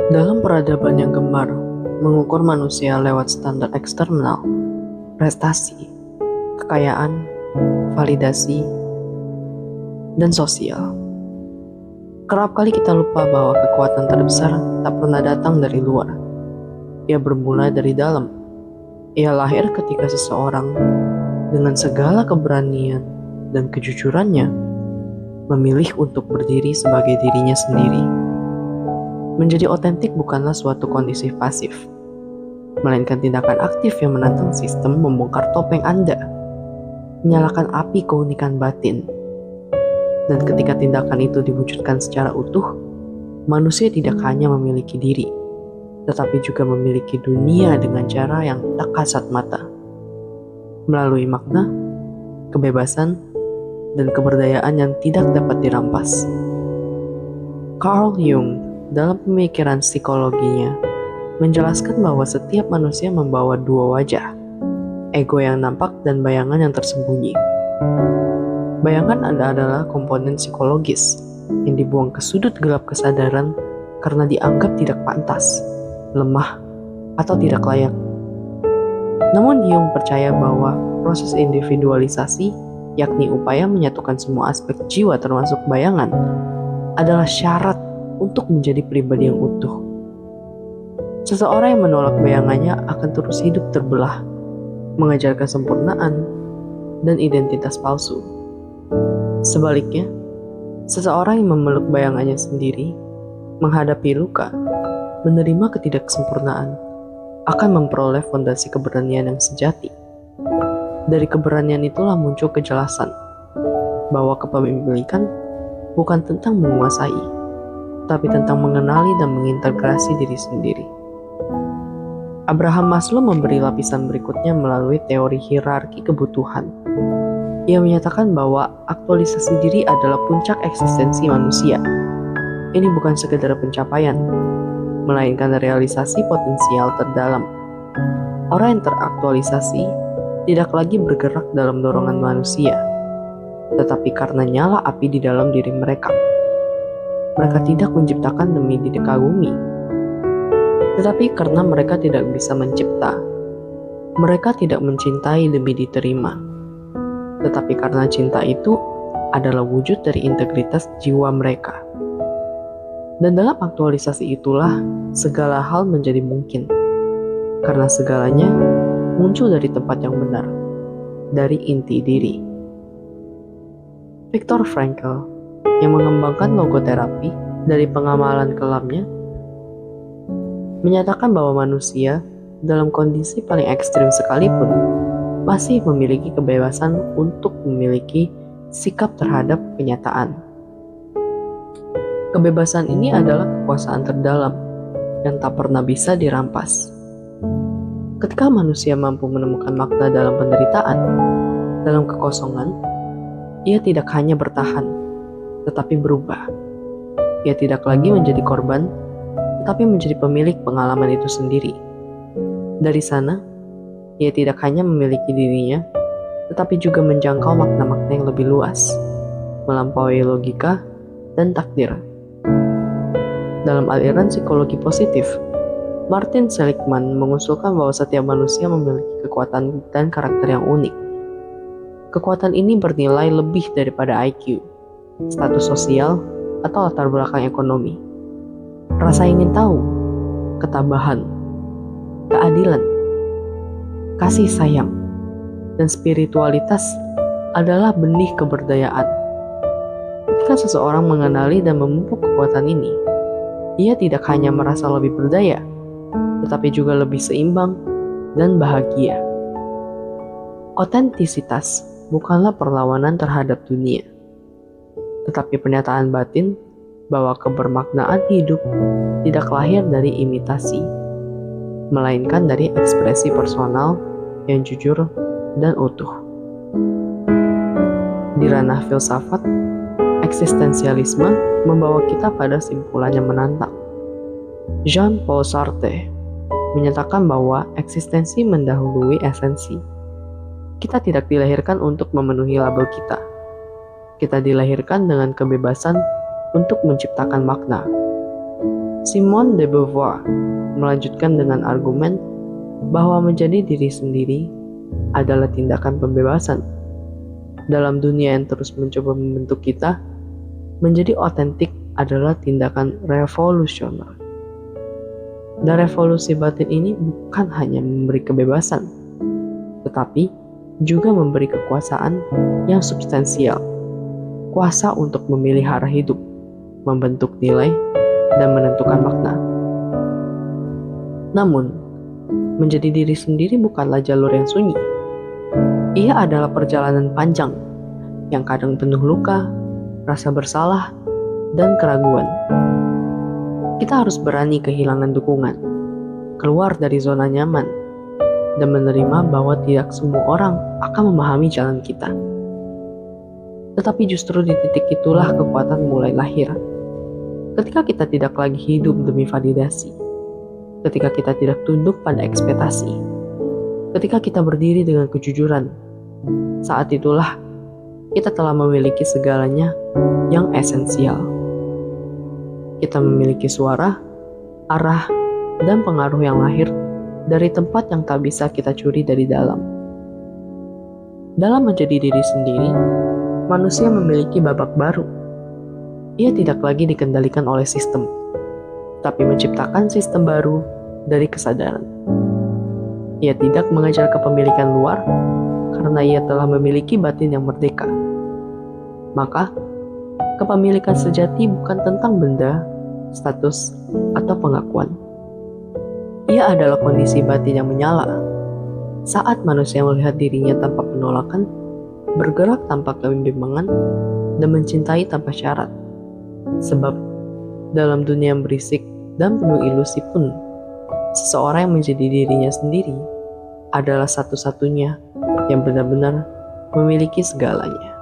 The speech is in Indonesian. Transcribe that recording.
Dalam peradaban yang gemar, mengukur manusia lewat standar eksternal, prestasi, kekayaan, validasi, dan sosial. Kerap kali kita lupa bahwa kekuatan terbesar tak pernah datang dari luar. Ia bermula dari dalam. Ia lahir ketika seseorang dengan segala keberanian dan kejujurannya memilih untuk berdiri sebagai dirinya sendiri. Menjadi otentik bukanlah suatu kondisi pasif, melainkan tindakan aktif yang menantang sistem membongkar topeng Anda, menyalakan api keunikan batin. Dan ketika tindakan itu diwujudkan secara utuh, manusia tidak hanya memiliki diri, tetapi juga memiliki dunia dengan cara yang tak kasat mata. Melalui makna, kebebasan, dan keberdayaan yang tidak dapat dirampas. Carl Jung dalam pemikiran psikologinya menjelaskan bahwa setiap manusia membawa dua wajah, ego yang nampak dan bayangan yang tersembunyi. Bayangan adalah komponen psikologis yang dibuang ke sudut gelap kesadaran karena dianggap tidak pantas, lemah, atau tidak layak. Namun Jung percaya bahwa proses individualisasi, yakni upaya menyatukan semua aspek jiwa termasuk bayangan, adalah syarat untuk menjadi pribadi yang utuh. Seseorang yang menolak bayangannya akan terus hidup terbelah, mengejar kesempurnaan dan identitas palsu. Sebaliknya, seseorang yang memeluk bayangannya sendiri, menghadapi luka, menerima ketidaksempurnaan, akan memperoleh fondasi keberanian yang sejati. Dari keberanian itulah muncul kejelasan bahwa kepemilikan bukan tentang menguasai, tapi tentang mengenali dan mengintegrasi diri sendiri. Abraham Maslow memberi lapisan berikutnya melalui teori hierarki kebutuhan. Ia menyatakan bahwa aktualisasi diri adalah puncak eksistensi manusia. Ini bukan sekedar pencapaian, melainkan realisasi potensial terdalam. Orang yang teraktualisasi tidak lagi bergerak dalam dorongan manusia, tetapi karena nyala api di dalam diri mereka. Mereka tidak menciptakan demi dikagumi, tetapi karena mereka tidak bisa mencipta. Mereka tidak mencintai demi diterima, tetapi karena cinta itu adalah wujud dari integritas jiwa mereka. Dan dalam aktualisasi itulah segala hal menjadi mungkin, karena segalanya muncul dari tempat yang benar, dari inti diri. Viktor Frankl yang mengembangkan logoterapi dari pengamalan kelamnya menyatakan bahwa manusia dalam kondisi paling ekstrim sekalipun masih memiliki kebebasan untuk memiliki sikap terhadap kenyataan. Kebebasan ini adalah kekuasaan terdalam yang tak pernah bisa dirampas. Ketika manusia mampu menemukan makna dalam penderitaan, dalam kekosongan, ia tidak hanya bertahan, tetapi berubah. Ia tidak lagi menjadi korban, tetapi menjadi pemilik pengalaman itu sendiri. Dari sana, ia tidak hanya memiliki dirinya, tetapi juga menjangkau makna-makna yang lebih luas, melampaui logika dan takdir. Dalam aliran psikologi positif, Martin Seligman mengusulkan bahwa setiap manusia memiliki kekuatan dan karakter yang unik. Kekuatan ini bernilai lebih daripada IQ, status sosial, atau latar belakang ekonomi. Rasa ingin tahu, ketabahan, keadilan, kasih sayang, dan spiritualitas adalah benih keberdayaan. Ketika seseorang mengenali dan memupuk kekuatan ini, ia tidak hanya merasa lebih berdaya, tetapi juga lebih seimbang dan bahagia. Otentisitas bukanlah perlawanan terhadap dunia, tetapi pernyataan batin bahwa kebermaknaan hidup tidak lahir dari imitasi, melainkan dari ekspresi personal yang jujur dan utuh. Di ranah filsafat, eksistensialisme membawa kita pada simpulan yang menantang. Jean-Paul Sartre menyatakan bahwa eksistensi mendahului esensi. Kita tidak dilahirkan untuk memenuhi label kita. Kita dilahirkan dengan kebebasan untuk menciptakan makna. Simone de Beauvoir melanjutkan dengan argumen bahwa menjadi diri sendiri adalah tindakan pembebasan. Dalam dunia yang terus mencoba membentuk kita, menjadi otentik adalah tindakan revolusioner. Dan revolusi batin ini bukan hanya memberi kebebasan, tetapi juga memberi kekuasaan yang substansial. Kuasa untuk memilih arah hidup, membentuk nilai, dan menentukan makna. Namun, menjadi diri sendiri bukanlah jalur yang sunyi. Ia adalah perjalanan panjang yang kadang penuh luka, rasa bersalah, dan keraguan. Kita harus berani kehilangan dukungan, keluar dari zona nyaman, dan menerima bahwa tidak semua orang akan memahami jalan kita. Tetapi justru di titik itulah kekuatan mulai lahir. Ketika kita tidak lagi hidup demi validasi, ketika kita tidak tunduk pada ekspektasi, ketika kita berdiri dengan kejujuran, saat itulah kita telah memiliki segalanya yang esensial. Kita memiliki suara, arah, dan pengaruh yang lahir dari tempat yang tak bisa kita curi dari dalam. Dalam menjadi diri sendiri, manusia memiliki babak baru. Ia tidak lagi dikendalikan oleh sistem, tapi menciptakan sistem baru dari kesadaran. Ia tidak mengejar kepemilikan luar karena ia telah memiliki batin yang merdeka. Maka, kepemilikan sejati bukan tentang benda, status, atau pengakuan. Ia adalah kondisi batin yang menyala. Saat manusia melihat dirinya tanpa penolakan, bergerak tanpa kebimbangan, dan mencintai tanpa syarat. Sebab, dalam dunia yang berisik dan penuh ilusi pun, seseorang yang menjadi dirinya sendiri adalah satu-satunya yang benar-benar memiliki segalanya.